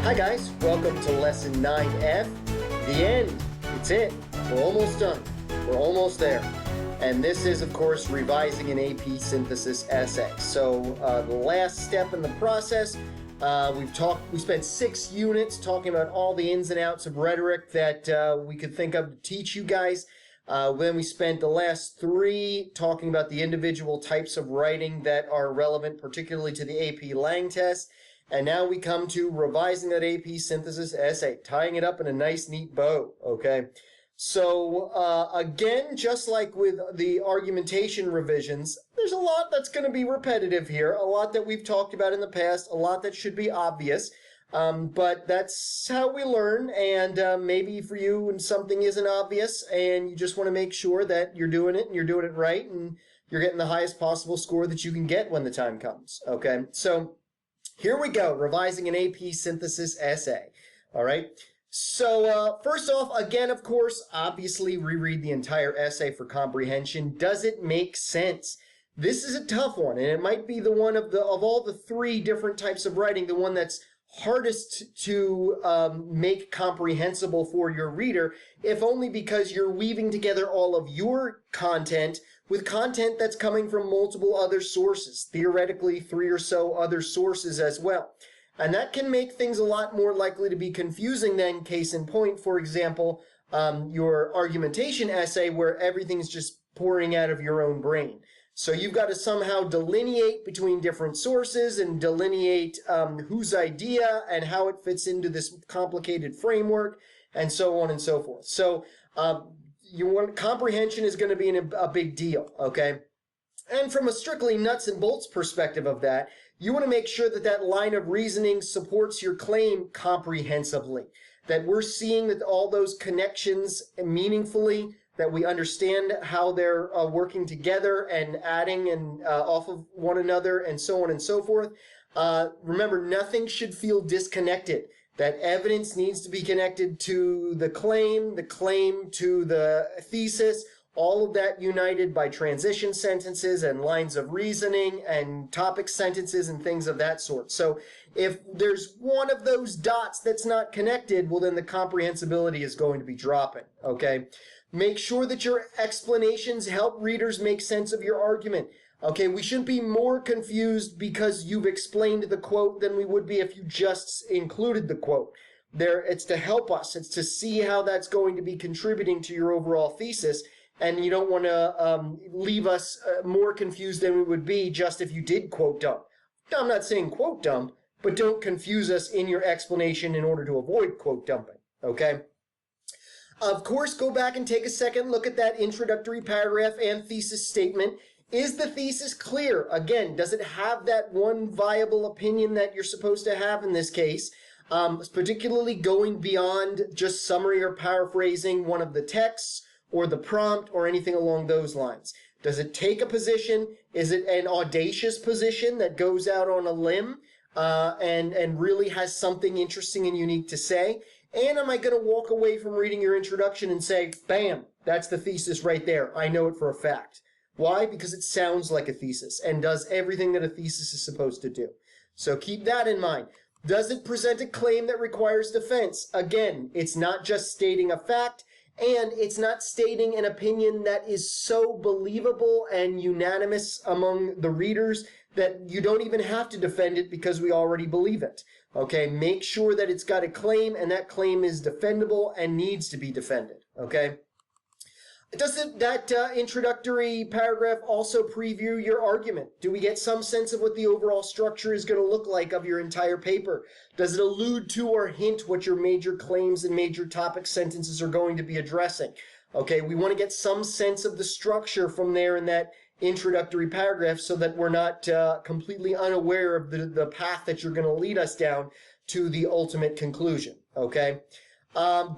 Hi guys, welcome to lesson 9F, the end. It's it. We're almost done. We're almost there. And this is, of course, revising an AP synthesis essay. So the last step in the process, we spent 6 units talking about all the ins and outs of rhetoric that we could think of to teach you guys. Then we spent the last 3 talking about the individual types of writing that are relevant, particularly to the AP Lang test. And now we come to revising that AP synthesis essay, tying it up in a nice, neat bow, okay? So, again, just like with the argumentation revisions, there's a lot that's going to be repetitive here, a lot that we've talked about in the past, a lot that should be obvious, but that's how we learn, and maybe for you when something isn't obvious and you just want to make sure that you're doing it and you're doing it right and you're getting the highest possible score that you can get when the time comes, okay? So, here we go, revising an AP synthesis essay, all right? So first off, again, of course, obviously reread the entire essay for comprehension. Does it make sense? This is a tough one, and it might be the one of all the 3 different types of writing, the one that's hardest to make comprehensible for your reader, if only because you're weaving together all of your content with content that's coming from multiple other sources, theoretically 3 or so other sources as well. And that can make things a lot more likely to be confusing than, case in point, for example, your argumentation essay where everything's just pouring out of your own brain. So you've got to somehow delineate between different sources and delineate whose idea and how it fits into this complicated framework and so on and so forth. So comprehension is going to be a big deal, okay? And from a strictly nuts and bolts perspective of that, you want to make sure that that line of reasoning supports your claim comprehensively, that we're seeing that all those connections meaningfully, that we understand how they're working together and adding and off of one another and so on and so forth. Remember, nothing should feel disconnected. That evidence needs to be connected to the claim to the thesis, all of that united by transition sentences and lines of reasoning and topic sentences and things of that sort. So if there's one of those dots that's not connected, well, then the comprehensibility is going to be dropping, okay? Make sure that your explanations help readers make sense of your argument. Okay, we shouldn't be more confused because you've explained the quote than we would be if you just included the quote. It's to help us. It's to see how that's going to be contributing to your overall thesis, and you don't want to leave us more confused than we would be just if you did quote dump. Now, I'm not saying quote dump, but don't confuse us in your explanation in order to avoid quote dumping, okay? Of course, go back and take a second look at that introductory paragraph and thesis statement. Is the thesis clear? Again, does it have that one viable opinion that you're supposed to have in this case, particularly going beyond just summary or paraphrasing one of the texts or the prompt or anything along those lines? Does it take a position? Is it an audacious position that goes out on a limb and really has something interesting and unique to say? And am I going to walk away from reading your introduction and say, bam, that's the thesis right there. I know it for a fact. Why? Because it sounds like a thesis and does everything that a thesis is supposed to do. So keep that in mind. Does it present a claim that requires defense? Again, it's not just stating a fact, and it's not stating an opinion that is so believable and unanimous among the readers that you don't even have to defend it because we already believe it. Okay, make sure that it's got a claim and that claim is defendable and needs to be defended. Okay? Does that introductory paragraph also preview your argument? Do we get some sense of what the overall structure is going to look like of your entire paper? Does it allude to or hint what your major claims and major topic sentences are going to be addressing? Okay, we want to get some sense of the structure from there in that introductory paragraph so that we're not completely unaware of the path that you're going to lead us down to the ultimate conclusion, okay?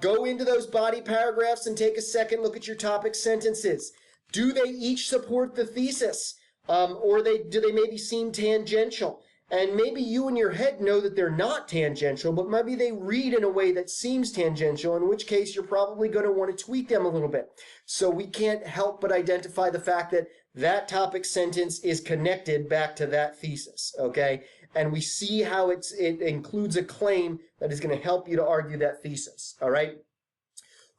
Go into those body paragraphs and take a second look at your topic sentences. Do they each support the thesis? Or do they maybe seem tangential? And maybe you in your head know that they're not tangential, but maybe they read in a way that seems tangential, in which case you're probably going to want to tweak them a little bit. So we can't help but identify the fact that that topic sentence is connected back to that thesis, okay? and we see how it includes a claim that is going to help you to argue that thesis. All right.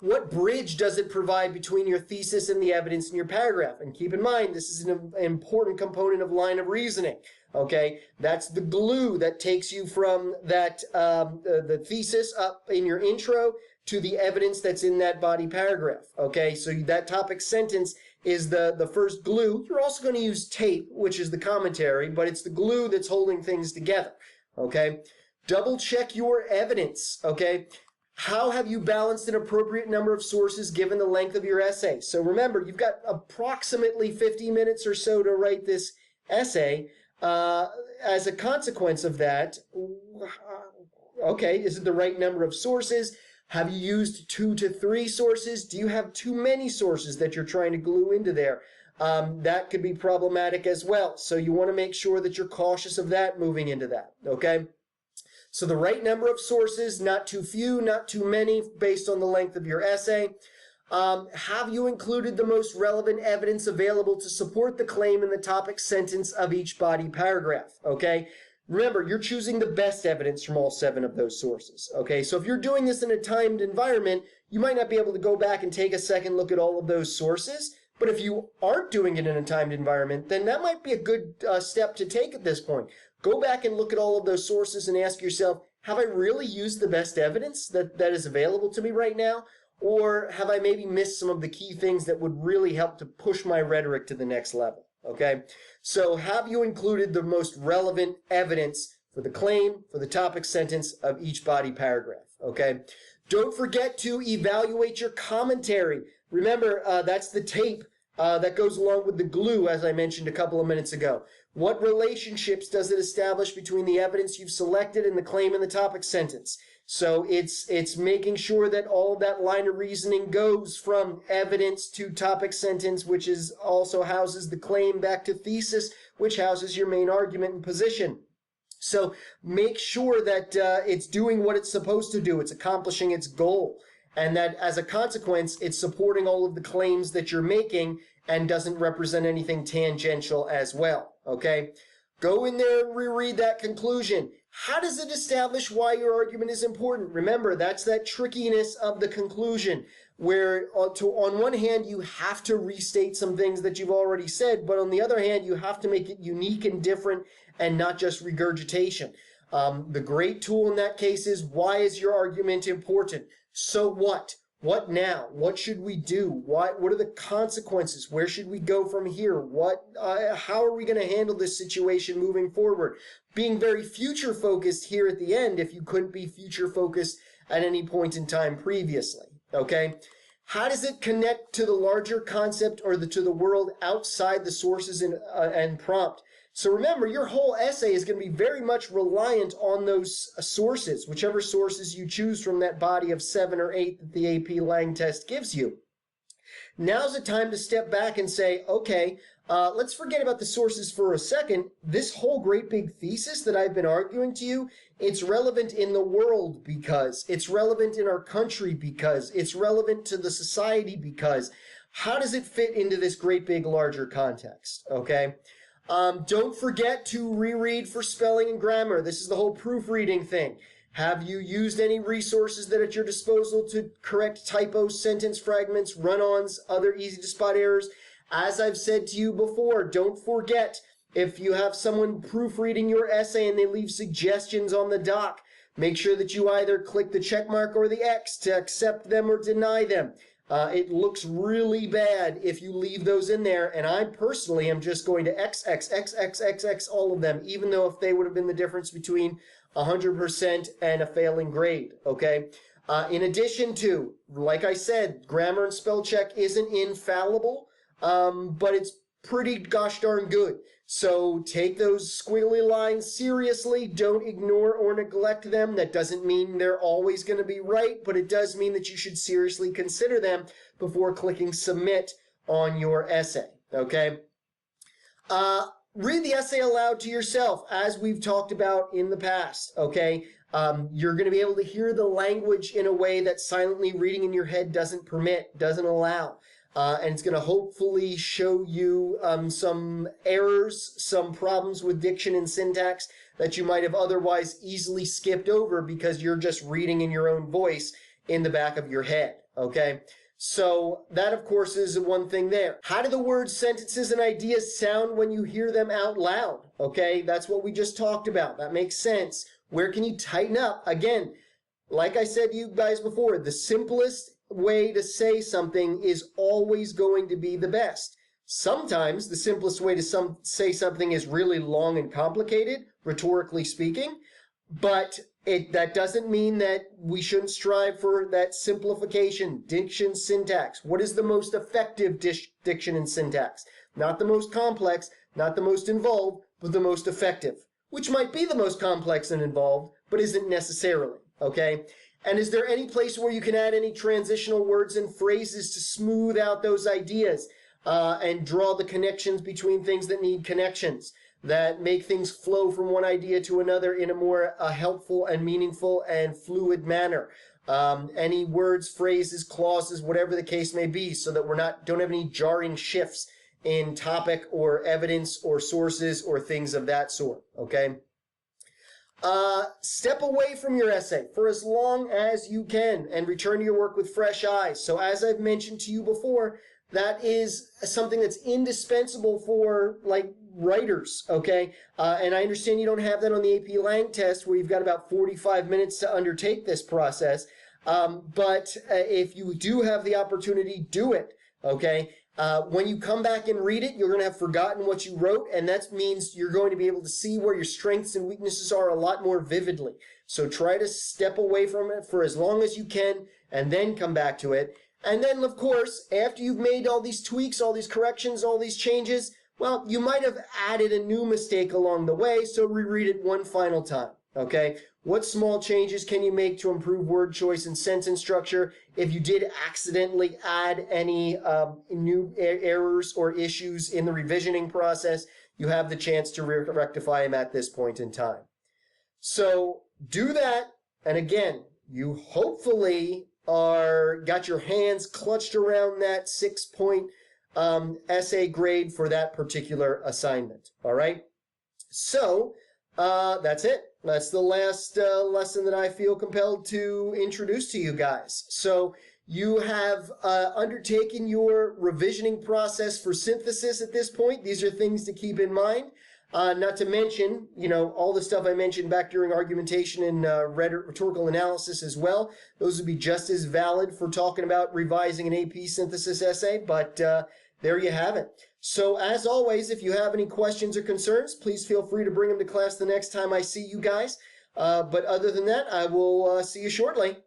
What bridge does it provide between your thesis and the evidence in your paragraph? And keep in mind, this is an important component of line of reasoning. Okay, that's the glue that takes you from that the thesis up in your intro to the evidence that's in that body paragraph. Okay, so that topic sentence is the first glue. You're also going to use tape, which is the commentary, but it's the glue that's holding things together. Okay, double check your evidence. Okay. How have you balanced an appropriate number of sources given the length of your essay? So remember, you've got approximately 50 minutes or so to write this essay. As a consequence of that, okay, is it the right number of sources? Have you used 2 to 3 sources? Do you have too many sources that you're trying to glue into there? That could be problematic as well. So you want to make sure that you're cautious of that moving into that, okay? So the right number of sources, not too few, not too many, based on the length of your essay. Have you included the most relevant evidence available to support the claim in the topic sentence of each body paragraph? Okay. Remember, you're choosing the best evidence from all 7 of those sources. Okay. So if you're doing this in a timed environment, you might not be able to go back and take a second look at all of those sources. But if you aren't doing it in a timed environment, then that might be a good step to take at this point. Go back and look at all of those sources and ask yourself, have I really used the best evidence that is available to me right now? Or have I maybe missed some of the key things that would really help to push my rhetoric to the next level? Okay, so have you included the most relevant evidence for the claim, for the topic sentence of each body paragraph? Okay, don't forget to evaluate your commentary. Remember, that's the tape that goes along with the glue, as I mentioned a couple of minutes ago. What relationships does it establish between the evidence you've selected and the claim in the topic sentence? So it's making sure that all of that line of reasoning goes from evidence to topic sentence, which is also houses the claim, back to thesis, which houses your main argument and position. So make sure that it's doing what it's supposed to do. It's accomplishing its goal. And that as a consequence, it's supporting all of the claims that you're making and doesn't represent anything tangential as well. Okay? Go in there and reread that conclusion. How does it establish why your argument is important? Remember, that's that trickiness of the conclusion, where on one hand, you have to restate some things that you've already said, but on the other hand, you have to make it unique and different and not just regurgitation. The great tool in that case is, why is your argument important? So what? What now? What should we do? What are the consequences? Where should we go from here? How are we going to handle this situation moving forward? Being very future focused here at the end, if you couldn't be future focused at any point in time previously. Okay? How does it connect to the larger concept or to the world outside the sources and prompt? So remember, your whole essay is going to be very much reliant on those sources, whichever sources you choose from that body of 7 or 8 that the AP Lang test gives you. Now's the time to step back and say, okay, let's forget about the sources for a second. This whole great big thesis that I've been arguing to you, it's relevant in the world because, it's relevant in our country because, it's relevant to the society because. How does it fit into this great big larger context, okay? Don't forget to reread for spelling and grammar. This is the whole proofreading thing. Have you used any resources that are at your disposal to correct typos, sentence fragments, run-ons, other easy-to-spot errors? As I've said to you before, don't forget, if you have someone proofreading your essay and they leave suggestions on the doc, make sure that you either click the check mark or the X to accept them or deny them. It looks really bad if you leave those in there, and I personally am just going to X all of them, even though if they would have been the difference between 100% and a failing grade, okay? In addition to, like I said, grammar and spell check isn't infallible, but it's pretty gosh darn good. So take those squiggly lines seriously. Don't ignore or neglect them. That doesn't mean they're always going to be right, but it does mean that you should seriously consider them before clicking submit on your essay, okay? Read the essay aloud to yourself, as we've talked about in the past, okay? You're going to be able to hear the language in a way that silently reading in your head doesn't permit, doesn't allow. And it's going to hopefully show you some errors, some problems with diction and syntax that you might have otherwise easily skipped over because you're just reading in your own voice in the back of your head, okay? So that, of course, is one thing there. How do the words, sentences, and ideas sound when you hear them out loud? Okay, that's what we just talked about. That makes sense. Where can you tighten up? Again, like I said to you guys before, the simplest way to say something is always going to be the best. Sometimes the simplest way to say something is really long and complicated, rhetorically speaking, but that doesn't mean that we shouldn't strive for that simplification, diction, syntax. What is the most effective diction and syntax? Not the most complex, not the most involved, but the most effective, which might be the most complex and involved, but isn't necessarily, okay? And is there any place where you can add any transitional words and phrases to smooth out those ideas and draw the connections between things that need connections, that make things flow from one idea to another in a more helpful and meaningful and fluid manner? Any words, phrases, clauses, whatever the case may be, so that don't have any jarring shifts in topic or evidence or sources or things of that sort, okay? Step away from your essay for as long as you can and return to your work with fresh eyes. So as I've mentioned to you before, that is something that's indispensable for, like, writers, okay? And I understand you don't have that on the AP Lang test where you've got about 45 minutes to undertake this process. But if you do have the opportunity, do it, okay? When you come back and read it, you're going to have forgotten what you wrote, and that means you're going to be able to see where your strengths and weaknesses are a lot more vividly. So try to step away from it for as long as you can, and then come back to it. And then, of course, after you've made all these tweaks, all these corrections, all these changes, well, you might have added a new mistake along the way, so reread it one final time, okay? What small changes can you make to improve word choice and sentence structure? If you did accidentally add any new errors or issues in the revisioning process, you have the chance to rectify them at this point in time. So do that, and again, you hopefully got your hands clutched around that 6-point essay grade for that particular assignment. All right? So that's it. That's the last lesson that I feel compelled to introduce to you guys. So you have undertaken your revisioning process for synthesis at this point. These are things to keep in mind. Not to mention, all the stuff I mentioned back during argumentation and rhetorical analysis as well. Those would be just as valid for talking about revising an AP synthesis essay, but there you have it. So as always, if you have any questions or concerns, please feel free to bring them to class the next time I see you guys. But other than that, I will see you shortly.